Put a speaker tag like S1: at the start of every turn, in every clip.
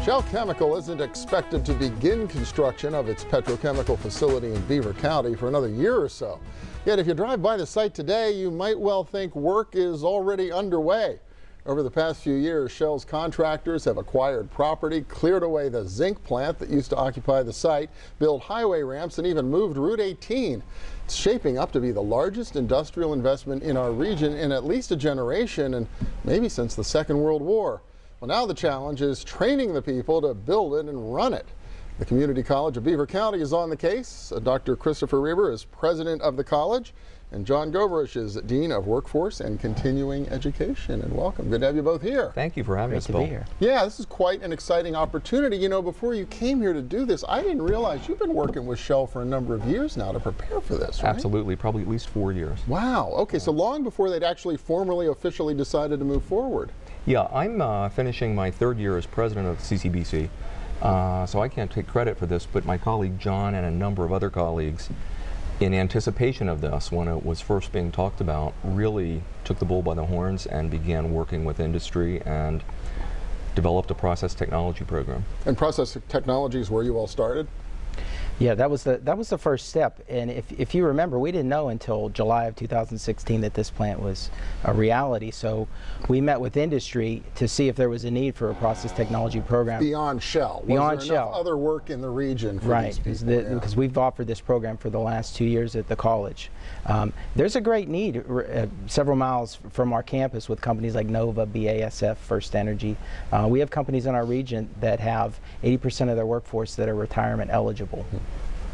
S1: Shell Chemical isn't expected to begin construction of its petrochemical facility in Beaver County for another year or so. Yet if you drive by the site today, you might well think work is already underway. Over the past few years, Shell's contractors have acquired property, cleared away the zinc plant that used to occupy the site, built highway ramps, and even moved Route 18. It's shaping up to be the largest industrial investment in our region in at least a generation, and maybe since the Second World War. Well, now the challenge is training the people to build it and run it. The Community College of Beaver County is on the case. Dr. Christopher Reber is president of the college, and John Goberish is Dean of Workforce and Continuing Education. And welcome. Good to have you both here.
S2: Thank you for having us, Bill.
S1: Yeah, this is quite an exciting opportunity. You know, before you came here to do this, I didn't realize you've been working with Shell for a number of years now to prepare for this, right?
S2: Absolutely, probably at least 4 years.
S1: Wow. Okay, so long before they'd actually formally, officially decided to move forward.
S2: Yeah, I'm finishing my third year as president of the CCBC, so I can't take credit for this, but my colleague John and a number of other colleagues, in anticipation of this, when it was first being talked about, really took the bull by the horns and began working with industry and developed a process technology program.
S1: And process technology is where you all started?
S3: Yeah, that was the first step, and if you remember, we didn't know until July of 2016 that this plant was a reality, so we met with industry to see if there was a need for a process technology program.
S1: Beyond Shell.
S3: Beyond
S1: was there
S3: Shell.
S1: Enough other work in the region for
S3: right,
S1: these people?
S3: because we've offered this program for the last 2 years at the college. There's a great need several miles from our campus with companies like Nova, BASF, First Energy. We have companies in our region that have 80% of their workforce that are retirement eligible.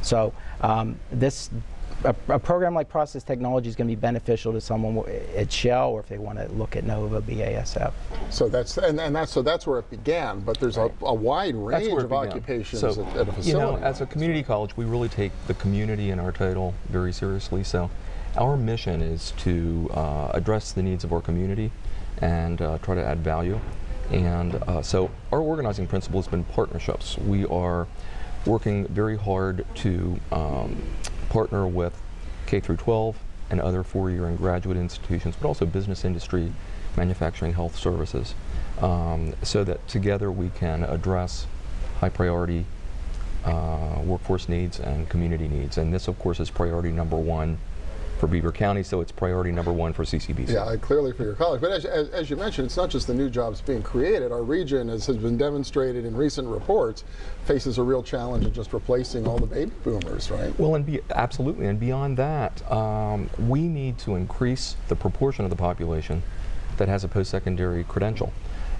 S3: So a program like process technology is going to be beneficial to someone at Shell, or if they want to look at Nova, BASF.
S1: So that's where it began. But there's a wide range of occupations at a facility.
S2: You know, as a community college, we really take the community in our title very seriously. So our mission is to address the needs of our community and try to add value. And so our organizing principle has been partnerships. We are working very hard to partner with K through 12 and other four-year and graduate institutions, but also business industry, manufacturing, health services, so that together we can address high priority workforce needs and community needs. And this, of course, is priority number one for Beaver County, so it's priority number one for CCBC.
S1: Yeah, clearly for your college. But as you mentioned, it's not just the new jobs being created. Our region, as has been demonstrated in recent reports, faces a real challenge of just replacing all the baby boomers, right?
S2: Well, absolutely, and beyond that, we need to increase the proportion of the population that has a post-secondary credential.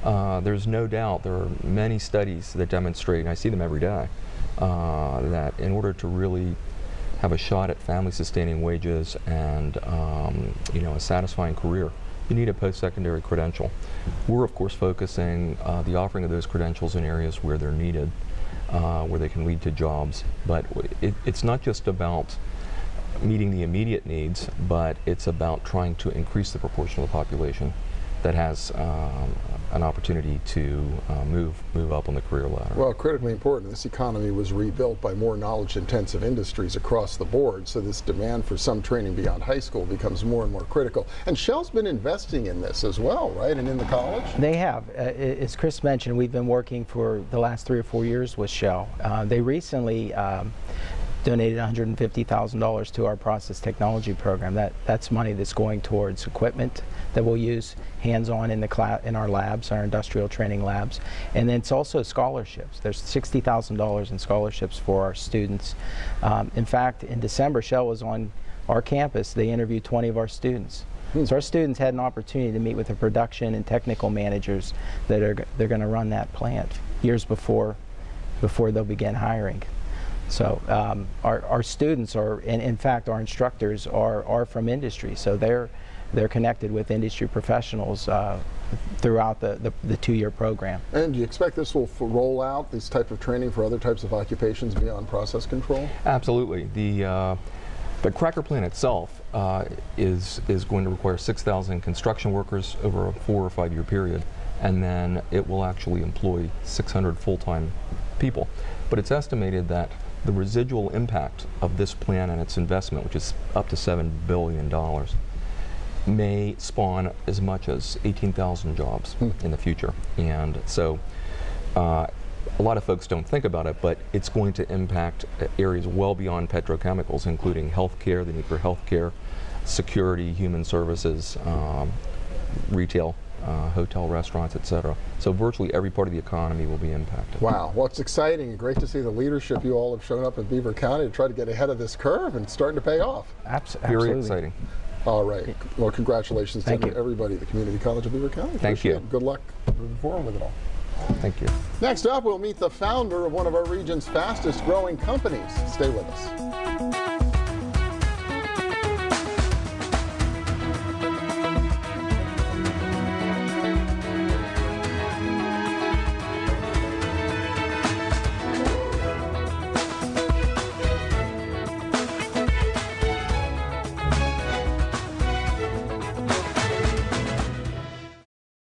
S2: There's no doubt, there are many studies that demonstrate, and I see them every day, that in order to really have a shot at family-sustaining wages and you know, a satisfying career, you need a post-secondary credential. We're of course focusing the offering of those credentials in areas where they're needed, where they can lead to jobs. But it's not just about meeting the immediate needs, but it's about trying to increase the proportion of the population that has an opportunity to move up on the career ladder.
S1: Well, critically important. This economy was rebuilt by more knowledge-intensive industries across the board, so this demand for some training beyond high school becomes more and more critical. And Shell's been investing in this as well, right, and in the college?
S3: They have. As Chris mentioned, we've been working for the last 3 or 4 years with Shell. They recently donated $150,000 to our process technology program. That's money that's going towards equipment that we'll use hands-on in our labs, our industrial training labs, and then it's also scholarships. There's $60,000 in scholarships for our students. In fact, in December, Shell was on our campus. They interviewed 20 of our students. So our students had an opportunity to meet with the production and technical managers that they're going to run that plant years before they'll begin hiring. So our students are, and in fact our instructors are from industry, so they're connected with industry professionals throughout the 2-year program.
S1: And do you expect this will roll out, this type of training, for other types of occupations beyond process control?
S2: Absolutely. The cracker plant itself is going to require 6,000 construction workers over a 4 or 5 year period, and then it will actually employ 600 full-time people. But it's estimated that the residual impact of this plant and its investment, which is up to $7 billion, may spawn as much as 18,000 jobs in the future. And so a lot of folks don't think about it, but it's going to impact areas well beyond petrochemicals, including healthcare, the need for healthcare, security, human services, retail, hotel, restaurants, etc. So virtually every part of the economy will be impacted.
S1: Wow, well, it's exciting and great to see the leadership you all have shown up in Beaver County to try to get ahead of this curve, and it's starting to pay off.
S3: Absolutely.
S2: Very exciting.
S1: All right. Well, congratulations to everybody at the Community College of Beaver County.
S2: Thank you.
S1: Good luck moving forward with it all.
S2: Thank you.
S1: Next up, we'll meet the founder of one of our region's fastest growing companies. Stay with us.